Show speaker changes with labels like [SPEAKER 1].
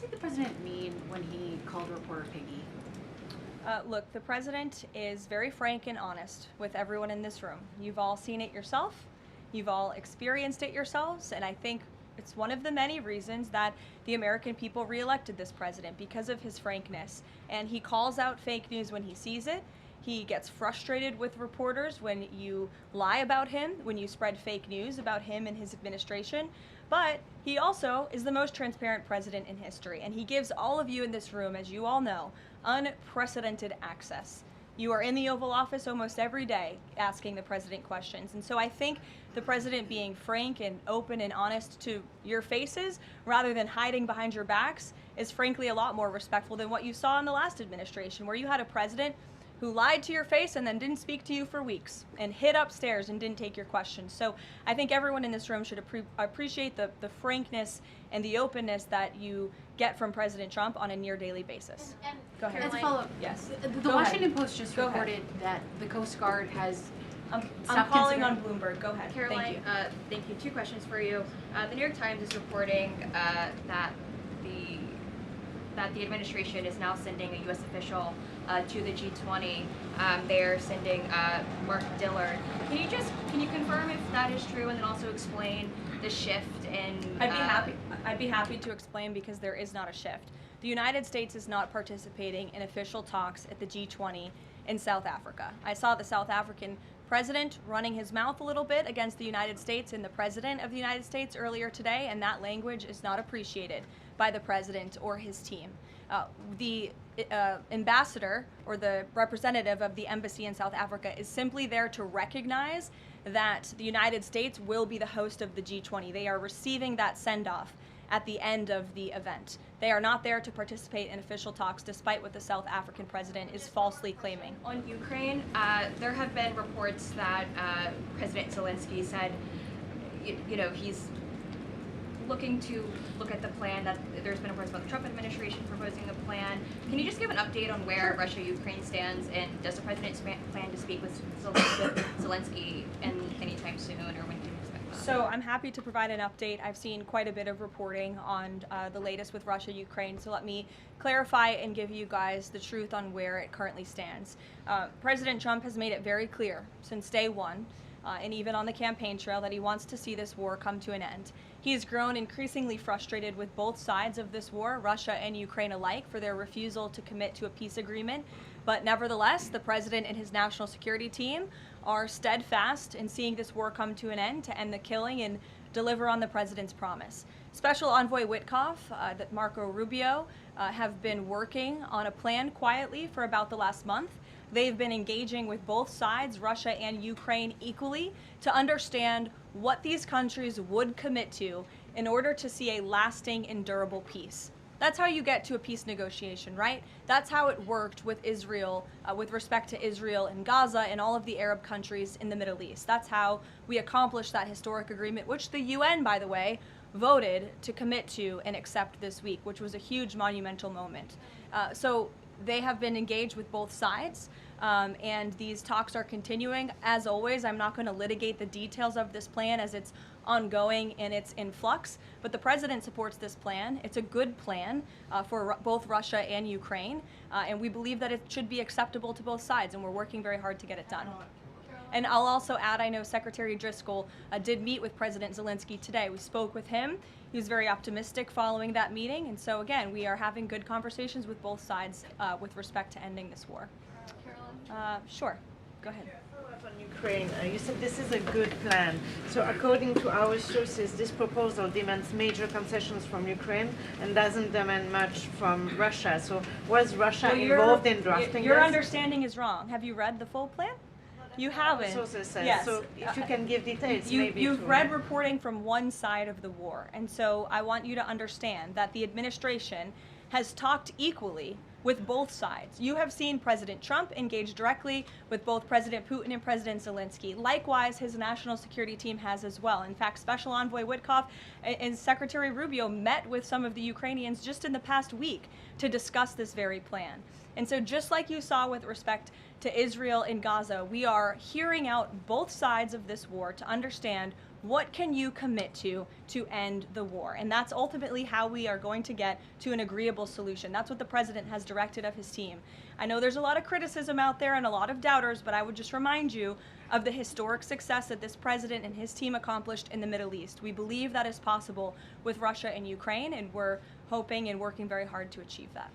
[SPEAKER 1] did the president mean when he called reporter piggy?
[SPEAKER 2] Look, the president is very frank and honest with everyone in this room. You've all seen it yourself. You've all experienced it yourselves, and I think it's one of the many reasons that the American people reelected this president, because of his frankness. And he calls out fake news when he sees it. He gets frustrated with reporters when you lie about him, when you spread fake news about him and his administration. But he also is the most transparent president in history, and he gives all of you in this room, as you all know, unprecedented access. You are in the Oval Office almost every day asking the president questions. And so I think the president being frank and open and honest to your faces rather than hiding behind your backs is frankly a lot more respectful than what you saw in the last administration, where you had a president who lied to your face and then didn't speak to you for weeks and hid upstairs and didn't take your questions. So I think everyone in this room should appreciate the frankness and the openness that you get from President Trump on a near daily basis.
[SPEAKER 1] And
[SPEAKER 2] Go ahead.
[SPEAKER 1] As a follow-up,
[SPEAKER 2] Yes.
[SPEAKER 1] The Washington Post just reported that the Coast Guard has
[SPEAKER 2] I'm
[SPEAKER 1] stopped
[SPEAKER 2] calling
[SPEAKER 1] considering-
[SPEAKER 2] on Bloomberg. Go ahead.
[SPEAKER 3] Caroline, thank you. 2 questions for you. The New York Times is reporting that the administration is now sending a U.S. official to the G20. They're sending Mark Dillard. Can you confirm if that is true, and then also explain the shift in?
[SPEAKER 2] I'd be happy to explain, because there is not a shift. The United States is not participating in official talks at the G20 in South Africa. I saw the South African president running his mouth a little bit against the United States and the president of the United States earlier today, and that language is not appreciated by the president or his team. The ambassador, or the representative of the embassy in South Africa, is simply there to recognize that the United States will be the host of the G20. They are receiving that send-off at the end of the event. They are not there to participate in official talks, despite what the South African president is falsely claiming.
[SPEAKER 3] On Ukraine, there have been reports that President Zelensky said, he's looking to look at the plan, that there's been reports about the Trump administration proposing a plan. Can you just give an update on where Russia-Ukraine stands, and does the president plan to speak with Zelensky anytime soon, or when can you expect that?
[SPEAKER 2] So I'm happy to provide an update. I've seen quite a bit of reporting on the latest with Russia-Ukraine, so let me clarify and give you guys the truth on where it currently stands. President Trump has made it very clear since day one, and even on the campaign trail, that he wants to see this war come to an end. He has grown increasingly frustrated with both sides of this war, Russia and Ukraine alike, for their refusal to commit to a peace agreement. But nevertheless, the president and his national security team are steadfast in seeing this war come to an end, to end the killing and deliver on the president's promise. Special Envoy Witkoff, Marco Rubio, have been working on a plan quietly for about the last month. They've been engaging with both sides, Russia and Ukraine, equally, to understand what these countries would commit to in order to see a lasting and durable peace. That's how you get to a peace negotiation, right? That's how it worked with Israel, with respect to Israel and Gaza and all of the Arab countries in the Middle East. That's how we accomplished that historic agreement, which the UN, by the way, voted to commit to and accept this week, which was a huge monumental moment. So they have been engaged with both sides, and these talks are continuing. As always, I'm not going to litigate the details of this plan, as it's ongoing and it's in flux, but the president supports this plan. It's a good plan for both Russia and Ukraine, and we believe that it should be acceptable to both sides, and we're working very hard to get it done. And I'll also add, I know Secretary Driscoll did meet with President Zelensky today. We spoke with him. He was very optimistic following that meeting, and so again, we are having good conversations with both sides with respect to ending this war.
[SPEAKER 3] Caroline?
[SPEAKER 2] Sure, go ahead.
[SPEAKER 4] On Ukraine, you said this is a good plan. So according to our sources, this proposal demands major concessions from Ukraine and doesn't demand much from Russia. So was Russia involved in drafting
[SPEAKER 2] Your
[SPEAKER 4] this?
[SPEAKER 2] understanding is wrong. Have you read the full plan? You haven't.
[SPEAKER 4] Sources says.
[SPEAKER 2] Yes.
[SPEAKER 4] So if you can give details,
[SPEAKER 2] You've read reporting from one side of the war, and so I want you to understand that the administration has talked equally with both sides. You have seen President Trump engage directly with both President Putin and President Zelensky. Likewise, his national security team has as well. In fact, Special Envoy Witkoff and Secretary Rubio met with some of the Ukrainians just in the past week to discuss this very plan. And so just like you saw with respect to Israel and Gaza, we are hearing out both sides of this war to understand What can you commit to end the war? And that's ultimately how we are going to get to an agreeable solution. That's what the president has directed of his team. I know there's a lot of criticism out there and a lot of doubters, but I would just remind you of the historic success that this president and his team accomplished in the Middle East. We believe that is possible with Russia and Ukraine, and we're hoping and working very hard to achieve that.